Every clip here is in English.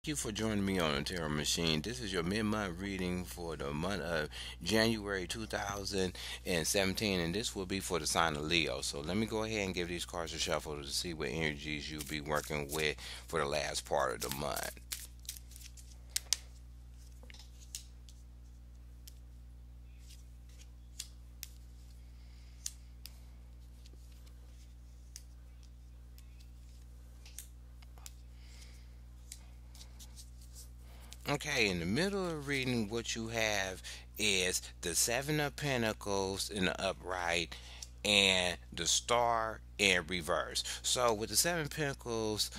Thank you for joining me on the Terror Machine. This is your mid-month reading for the month of January 2017, and this will be for the sign of Leo. So let me go ahead and give these cards a shuffle to see what energies you'll be working with for the last part of the month. Okay, in the middle of reading, what you have is the Seven of Pentacles in the upright and the Star in reverse. So with the Seven of Pentacles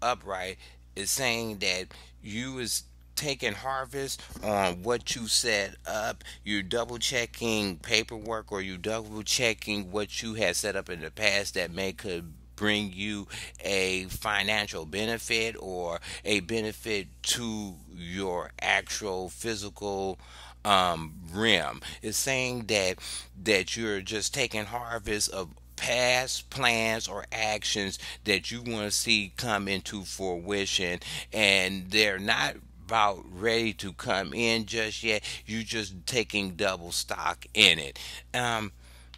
upright, it's saying that you is taking harvest on what you set up. You're double checking paperwork, or you double checking what you had set up in the past that may could bring you a financial benefit or a benefit to your actual physical realm. It's saying that you're just taking harvest of past plans or actions that you want to see come into fruition, and they're not about ready to come in just yet. You just taking double stock in it.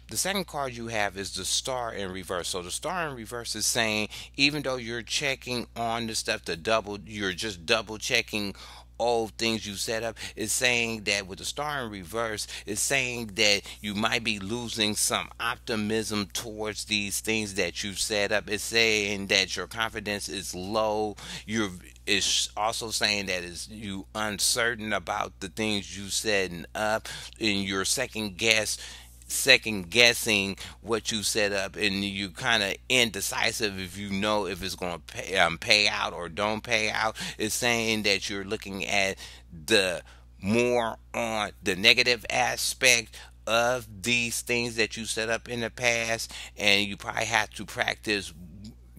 The second card you have is the Star in reverse. So the Star in reverse is saying, even though you're checking on the stuff to double, you're just double checking old things you set up. It's saying that with the Star in reverse, it's saying that you might be losing some optimism towards these things that you set up. It's saying that your confidence is low. You're It's also saying that is you uncertain about the things you setting up, and you're second guessing what you set up, and you kind of indecisive if you know if it's going to pay out or don't pay out. It's saying that you're looking at the more on the negative aspect of these things that you set up in the past, and you probably have to practice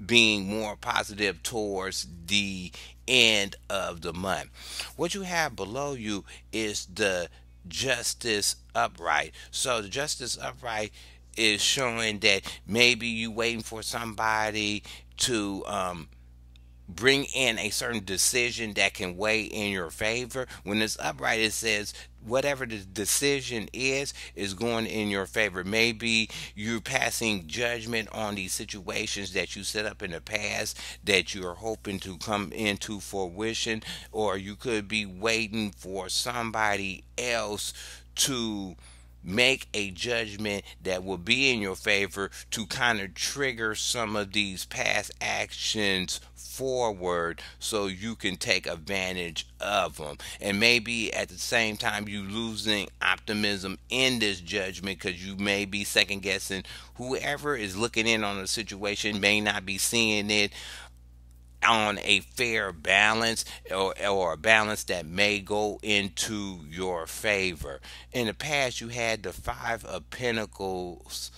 being more positive towards the end of the month. What you have below you is the Justice upright. So the Justice upright is showing that maybe you waiting for somebody to bring in a certain decision that can weigh in your favor. When it's upright, it says whatever the decision is going in your favor. Maybe you're passing judgment on these situations that you set up in the past that you're hoping to come into fruition, or you could be waiting for somebody else to make a judgment that will be in your favor to kind of trigger some of these past actions forward so you can take advantage of them. And maybe at the same time you losing optimism in this judgment because you may be second guessing whoever is looking in on the situation may not be seeing it on a fair balance, or a balance that may go into your favor. In the past, you had the Five of Pentacles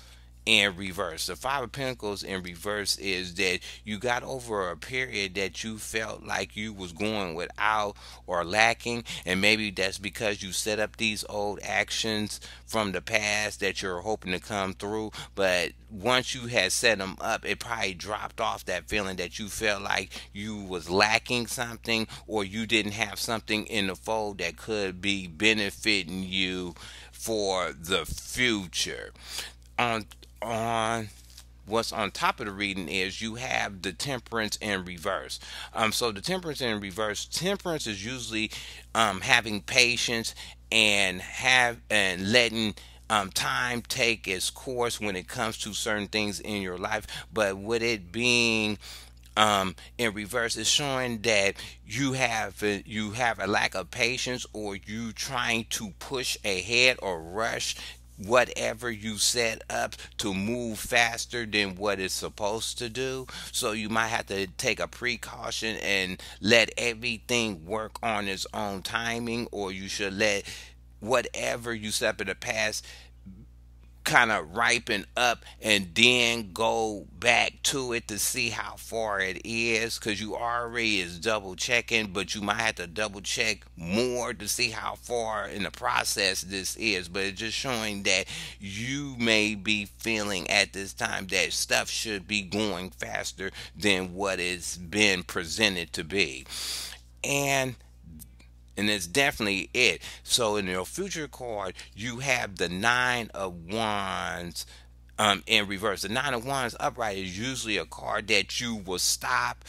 in reverse. The Five of Pentacles in reverse is that you got over a period that you felt like you was going without or lacking, and maybe that's because you set up these old actions from the past that you're hoping to come through, but once you had set them up, it probably dropped off that feeling that you felt like you was lacking something, or you didn't have something in the fold that could be benefiting you for the future. On what's on top of the reading is you have the Temperance in reverse. So the Temperance in reverse, temperance is usually having patience and letting time take its course when it comes to certain things in your life. But with it being in reverse, is showing that you have a lack of patience, or you trying to push ahead or rush whatever you set up to move faster than what it's supposed to do. So you might have to take a precaution and let everything work on its own timing, or you should let whatever you set up in the past kind of ripen up and then go back to it to see how far it is, because you already is double checking, but you might have to double check more to see how far in the process this is. But it's just showing that you may be feeling at this time that stuff should be going faster than what it's been presented to be. and it's definitely it. So in your future card, you have the nine of wands in reverse. The nine of wands upright is usually a card that you will stop,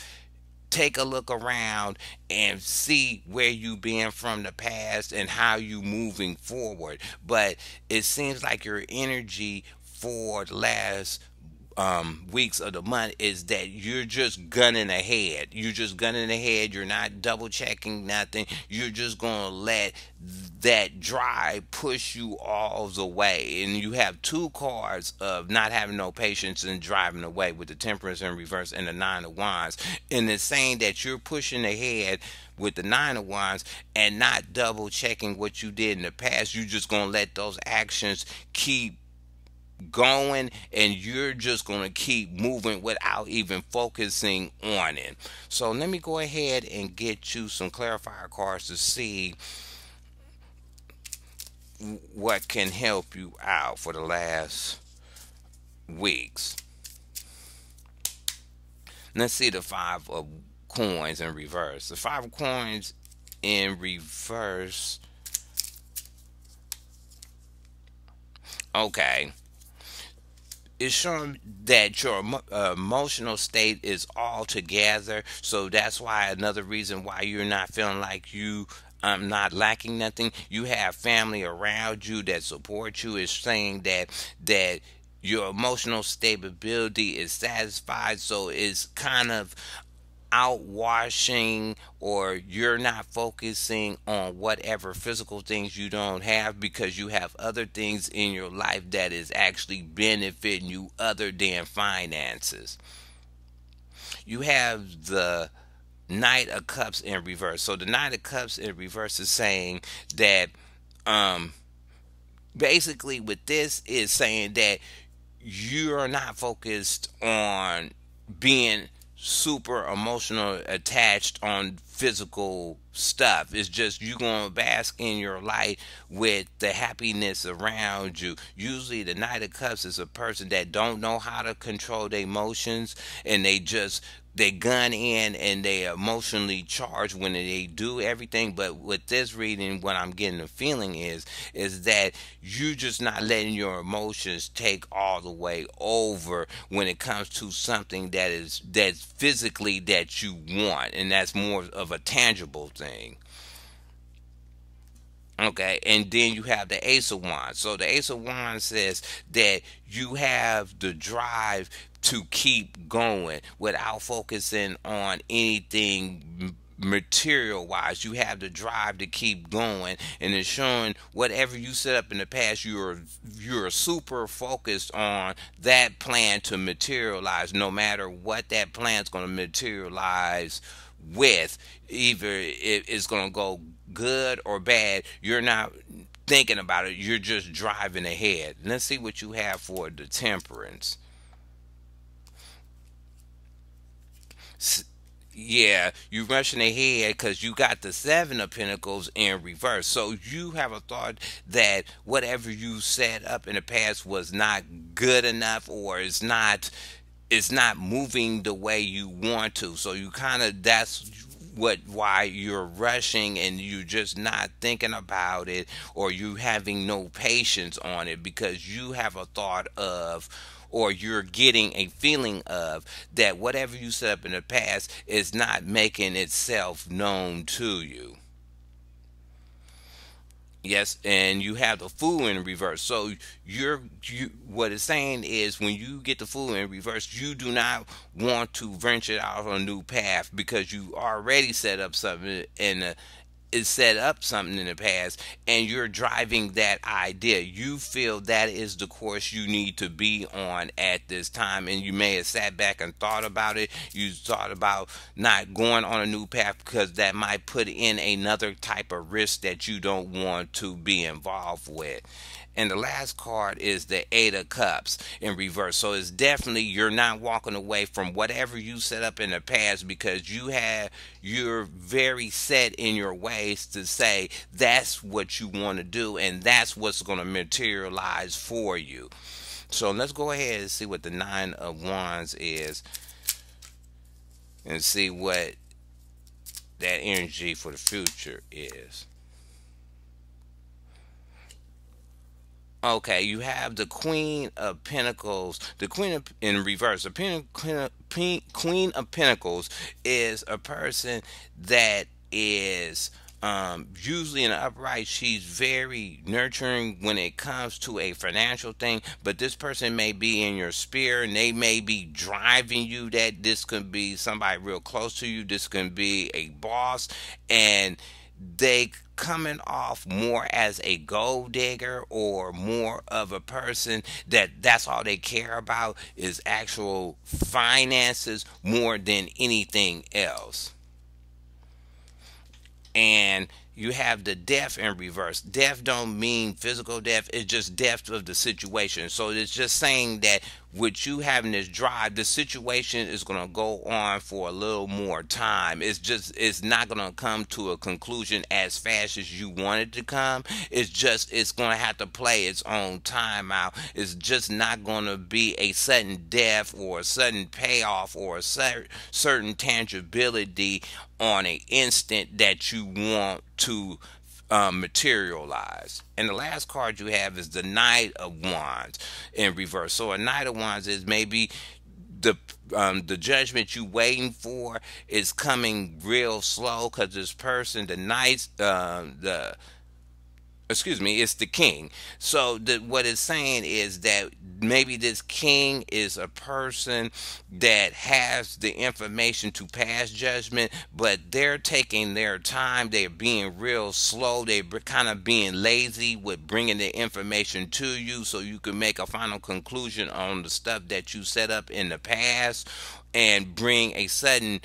take a look around, and see where you been from the past and how you moving forward. But it seems like your energy for the last weeks of the month is that you're just gunning ahead. You're just gunning ahead. You're not double checking nothing. You're just gonna let that drive push you all the way. And you have two cards of not having no patience and driving away with the temperance in reverse and the nine of wands. And it's saying that you're pushing ahead with the nine of wands and not double checking what you did in the past. You're just gonna let those actions keep going, and you're just going to keep moving without even focusing on it. So let me go ahead and get you some clarifier cards to see what can help you out for the last weeks. Let's see the five of coins in reverse. The five of coins in reverse. Okay, it's showing that your emotional state is all together. So that's why another reason why you're not feeling like you not lacking nothing. You have family around you that support you. Is saying that your emotional stability is satisfied. So it's kind of outwashing, or you're not focusing on whatever physical things you don't have because you have other things in your life that is actually benefiting you other than finances. You have the Knight of Cups in reverse. So the Knight of Cups in reverse is saying that um basically with this is saying that you're not focused on being super emotional attached on physical stuff. It's just you gonna bask in your light with the happiness around you. Usually the Knight of Cups is a person that don't know how to control their emotions, and they gun in and they emotionally charged when they do everything. But with this reading, what I'm getting the feeling is that you just not letting your emotions take all the way over when it comes to something that's physically that you want, and that's more of a tangible thing. Okay, and then you have the Ace of Wands. So the Ace of Wands says that you have the drive to keep going without focusing on anything material wise. You have the drive to keep going, and it's showing whatever you set up in the past, you're super focused on that plan to materialize, no matter what that plan's going to materialize with. Either it's going to go good or bad, you're not thinking about it, you're just driving ahead. Let's see what you have for the temperance. Yeah, you rushing ahead because you got the seven of pentacles in reverse. So you have a thought that whatever you set up in the past was not good enough, or it's not moving the way you want to. So you kind of, that's what why you're rushing, and you just not thinking about it, or you having no patience on it, because you have a thought of, or you're getting a feeling of, that whatever you set up in the past is not making itself known to you. Yes, and you have the Fool in reverse. So what it's saying is, when you get the Fool in reverse, you do not want to venture out on a new path because you already set up something in a is set up something in the past, and you're driving that idea. You feel that is the course you need to be on at this time, and you may have sat back and thought about it. You thought about not going on a new path because that might put in another type of risk that you don't want to be involved with. And the last card is the Eight of Cups in reverse. So it's definitely, you're not walking away from whatever you set up in the past, because you're very set in your ways to say that's what you want to do, and that's what's going to materialize for you. So let's go ahead and see what the Nine of Wands is, and see what that energy for the future is. Okay, you have the Queen of Pentacles. The Queen of, in reverse. The Queen of Pentacles is a person that is usually in the upright. She's very nurturing when it comes to a financial thing, but this person may be in your sphere and they may be driving you. That this could be somebody real close to you. This can be a boss, and they coming off more as a gold digger or more of a person that's all they care about is actual finances more than anything else. And you have the death in reverse. Death don't mean physical death, it's just death of the situation. So it's just saying that with you having this drive, the situation is going to go on for a little more time. It's not going to come to a conclusion as fast as you want it to come. It's going to have to play its own time out. It's just not going to be a sudden death or a sudden payoff or a certain tangibility on an instant that you want to materialize. And the last card you have is the Knight of Wands in reverse. So a Knight of Wands is maybe the judgment you waiting for is coming real slow because this person, the knights, the excuse me, it's the king. So what it's saying is that maybe this king is a person that has the information to pass judgment, but they're taking their time. They're being real slow. They're kind of being lazy with bringing the information to you so you can make a final conclusion on the stuff that you set up in the past and bring a sudden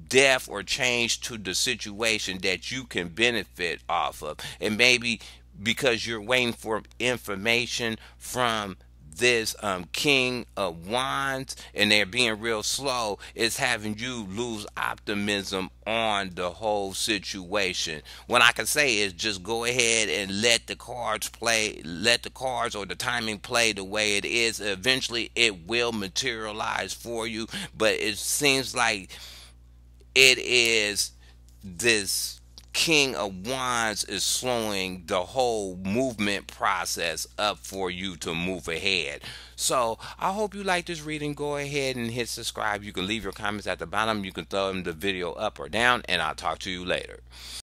death or change to the situation that you can benefit off of. And maybe because you're waiting for information from this king of wands and they're being real slow, it's having you lose optimism on the whole situation. What I can say is just go ahead and let the cards play, let the cards or the timing play the way it is. Eventually it will materialize for you, but it seems like it is this king of wands is slowing the whole movement process up for you to move ahead. So I hope you like this reading. Go ahead and hit subscribe. You can leave your comments at the bottom. You can throw them the video up or down, and I'll talk to you later.